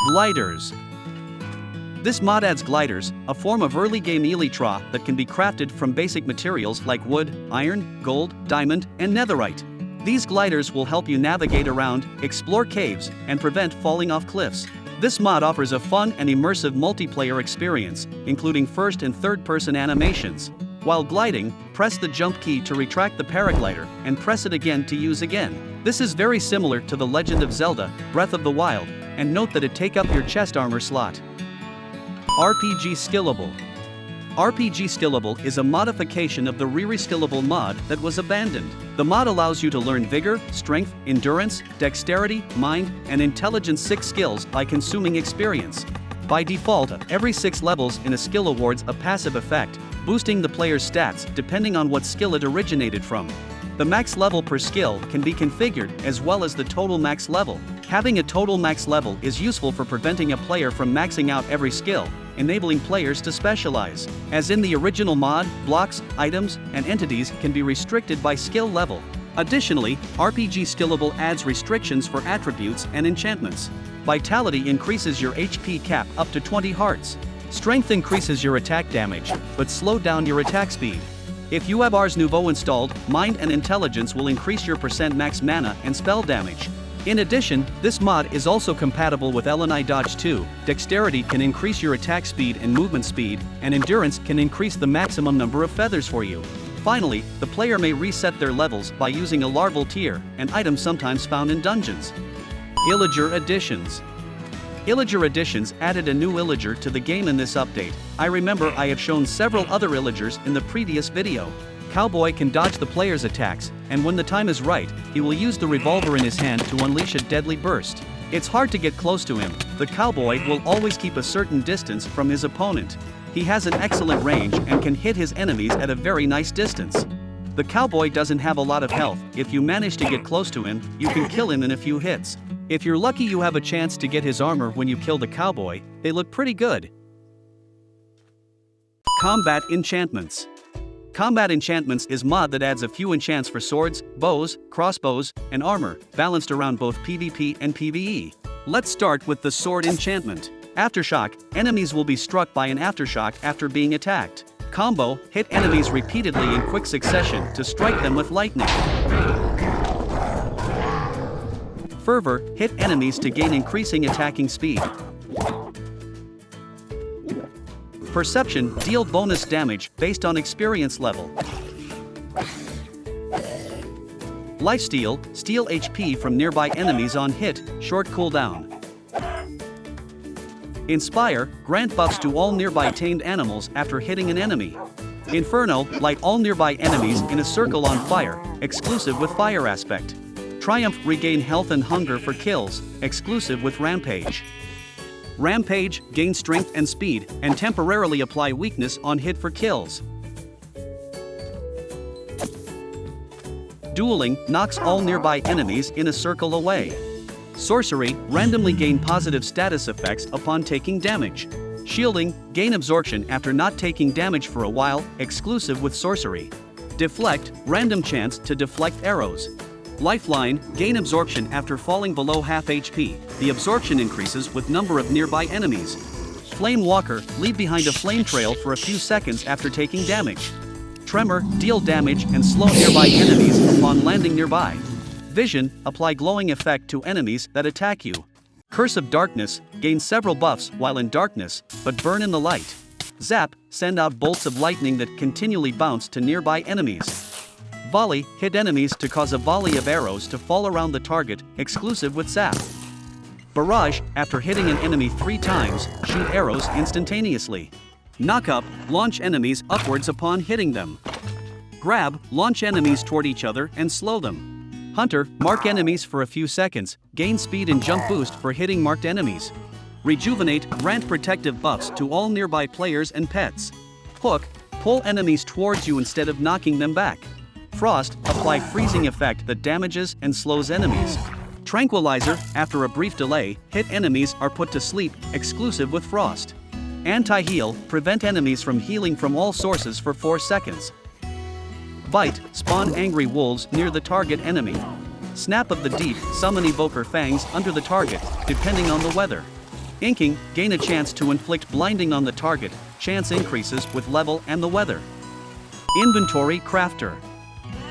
Gliders. This mod adds gliders, a form of early game elytra that can be crafted from basic materials like wood, iron, gold, diamond, and netherite. These gliders will help you navigate around, explore caves, and prevent falling off cliffs. This mod offers a fun and immersive multiplayer experience, including first and third-person animations. While gliding, press the jump key to retract the paraglider, and press it again to use again. This is very similar to The Legend of Zelda: Breath of the Wild, and note that it takes up your chest armor slot. RpgSkillable. RpgSkillable is a modification of the RpgSkillable mod that was abandoned. The mod allows you to learn vigor, strength, endurance, dexterity, mind, and intelligence 6 skills by consuming experience. By default, every 6 levels in a skill awards a passive effect, boosting the player's stats depending on what skill it originated from. The max level per skill can be configured as well as the total max level. Having a total max level is useful for preventing a player from maxing out every skill, enabling players to specialize. As in the original mod, blocks, items, and entities can be restricted by skill level. Additionally, RpgSkillable adds restrictions for attributes and enchantments. Vitality increases your HP cap up to 20 hearts. Strength increases your attack damage, but slow down your attack speed. If you have Ars Nouveau installed, Mind and Intelligence will increase your % max mana and spell damage. In addition, this mod is also compatible with LNI Dodge 2, Dexterity can increase your attack speed and movement speed, and Endurance can increase the maximum number of feathers for you. Finally, the player may reset their levels by using a larval tier, an item sometimes found in dungeons. Illager Additions. Illager Additions added a new Illager to the game in this update. I remember I have shown several other Illagers in the previous video. Cowboy can dodge the player's attacks, and when the time is right, he will use the revolver in his hand to unleash a deadly burst. It's hard to get close to him. The cowboy will always keep a certain distance from his opponent. He has an excellent range and can hit his enemies at a very nice distance. The cowboy doesn't have a lot of health. If you manage to get close to him, you can kill him in a few hits. If you're lucky, you have a chance to get his armor when you kill the cowboy. They look pretty good. Combat Enchantments. Combat Enchantments is mod that adds a few enchants for swords, bows, crossbows, and armor, balanced around both PvP and PvE. Let's start with the sword enchantment. Aftershock, enemies will be struck by an aftershock after being attacked. Combo, hit enemies repeatedly in quick succession to strike them with lightning. Fervor, hit enemies to gain increasing attacking speed. Perception, deal bonus damage based on experience level. Lifesteal, steal HP from nearby enemies on hit, short cooldown. Inspire, grant buffs to all nearby tamed animals after hitting an enemy. Inferno, light all nearby enemies in a circle on fire, exclusive with fire aspect. Triumph, regain health and hunger for kills, exclusive with Rampage. Rampage, gain strength and speed, and temporarily apply weakness on hit for kills. Dueling, knocks all nearby enemies in a circle away. Sorcery, randomly gain positive status effects upon taking damage. Shielding, gain absorption after not taking damage for a while, exclusive with sorcery. Deflect, random chance to deflect arrows. Lifeline, gain absorption after falling below half HP. The absorption increases with number of nearby enemies. Flame Walker, leave behind a flame trail for a few seconds after taking damage. Tremor, deal damage and slow nearby enemies upon landing nearby. Vision, apply glowing effect to enemies that attack you. Curse of Darkness, gain several buffs while in darkness, but burn in the light. Zap, send out bolts of lightning that continually bounce to nearby enemies. Volley, hit enemies to cause a volley of arrows to fall around the target, exclusive with Zap. Barrage, after hitting an enemy 3 times, shoot arrows instantaneously. Knock Up, launch enemies upwards upon hitting them. Grab, launch enemies toward each other and slow them. Hunter, mark enemies for a few seconds, gain speed and jump boost for hitting marked enemies. Rejuvenate, grant protective buffs to all nearby players and pets. Hook, pull enemies towards you instead of knocking them back. Frost, apply freezing effect that damages and slows enemies. Tranquilizer, after a brief delay, hit enemies are put to sleep, exclusive with Frost. Anti-heal, prevent enemies from healing from all sources for 4 seconds. Bite, spawn angry wolves near the target enemy. Snap of the Deep, summon evoker fangs under the target, depending on the weather. Inking, gain a chance to inflict blinding on the target, chance increases with level and the weather. Inventory Crafter.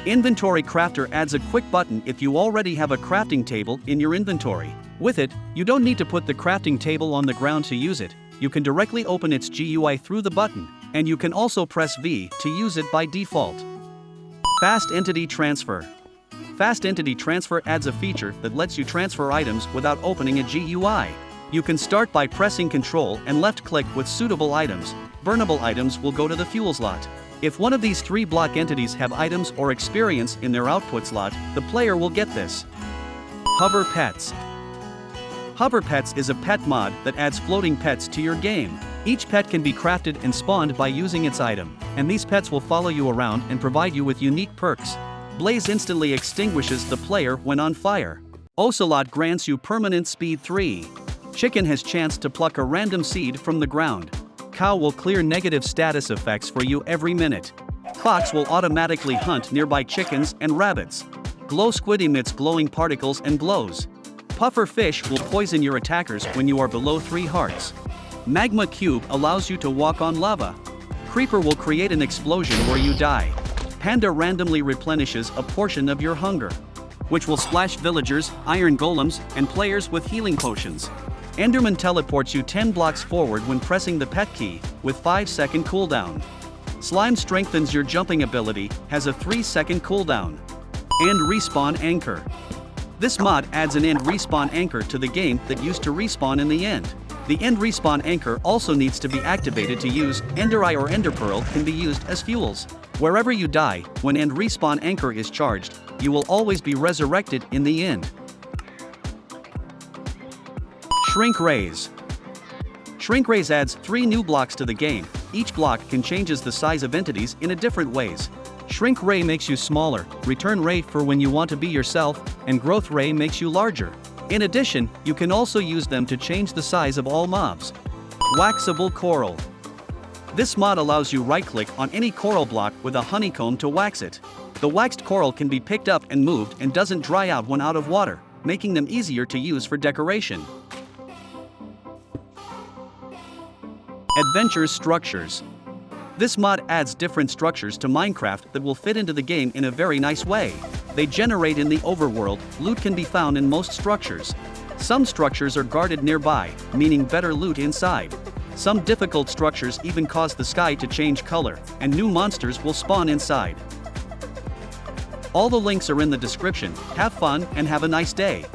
Inventory Crafter adds a quick button if you already have a crafting table in your inventory. With it, you don't need to put the crafting table on the ground to use it. You can directly open its GUI through the button, and you can also press V to use it by default. Fast Entity Transfer. Fast Entity Transfer adds a feature that lets you transfer items without opening a GUI. You can start by pressing Ctrl and left-click with suitable items. Burnable items will go to the fuel slot. If one of these 3 block entities have items or experience in their output slot, the player will get this. Hover Pets. Hover Pets is a pet mod that adds floating pets to your game. Each pet can be crafted and spawned by using its item, and these pets will follow you around and provide you with unique perks. Blaze instantly extinguishes the player when on fire. Ocelot grants you permanent speed 3. Chicken has chance to pluck a random seed from the ground. Cow will clear negative status effects for you every minute. Fox will automatically hunt nearby chickens and rabbits. Glow Squid emits glowing particles and glows. Puffer Fish will poison your attackers when you are below 3 hearts. Magma Cube allows you to walk on lava. Creeper will create an explosion where you die. Panda randomly replenishes a portion of your hunger, which will splash villagers, iron golems, and players with healing potions. Enderman teleports you 10 blocks forward when pressing the pet key, with 5-second cooldown. Slime strengthens your jumping ability, has a 3-second cooldown. End Respawn Anchor. This mod adds an end respawn anchor to the game that used to respawn in the end. The end respawn anchor also needs to be activated to use. Ender Eye or Ender Pearl can be used as fuels. Wherever you die, when end respawn anchor is charged, you will always be resurrected in the end. ShrinkRays. ShrinkRays adds 3 new blocks to the game. Each block can changes the size of entities in a different ways. Shrink Ray makes you smaller, Return Ray for when you want to be yourself, and Growth Ray makes you larger. In addition, you can also use them to change the size of all mobs. Waxable Coral. This mod allows you right-click on any coral block with a honeycomb to wax it. The waxed coral can be picked up and moved and doesn't dry out when out of water, making them easier to use for decoration. Adventure Structures. This mod adds different structures to Minecraft that will fit into the game in a very nice way. They generate in the overworld. Loot can be found in most structures. Some structures are guarded nearby, meaning better loot inside. Some difficult structures even cause the sky to change color, and new monsters will spawn inside. All the links are in the description. Have fun and have a nice day.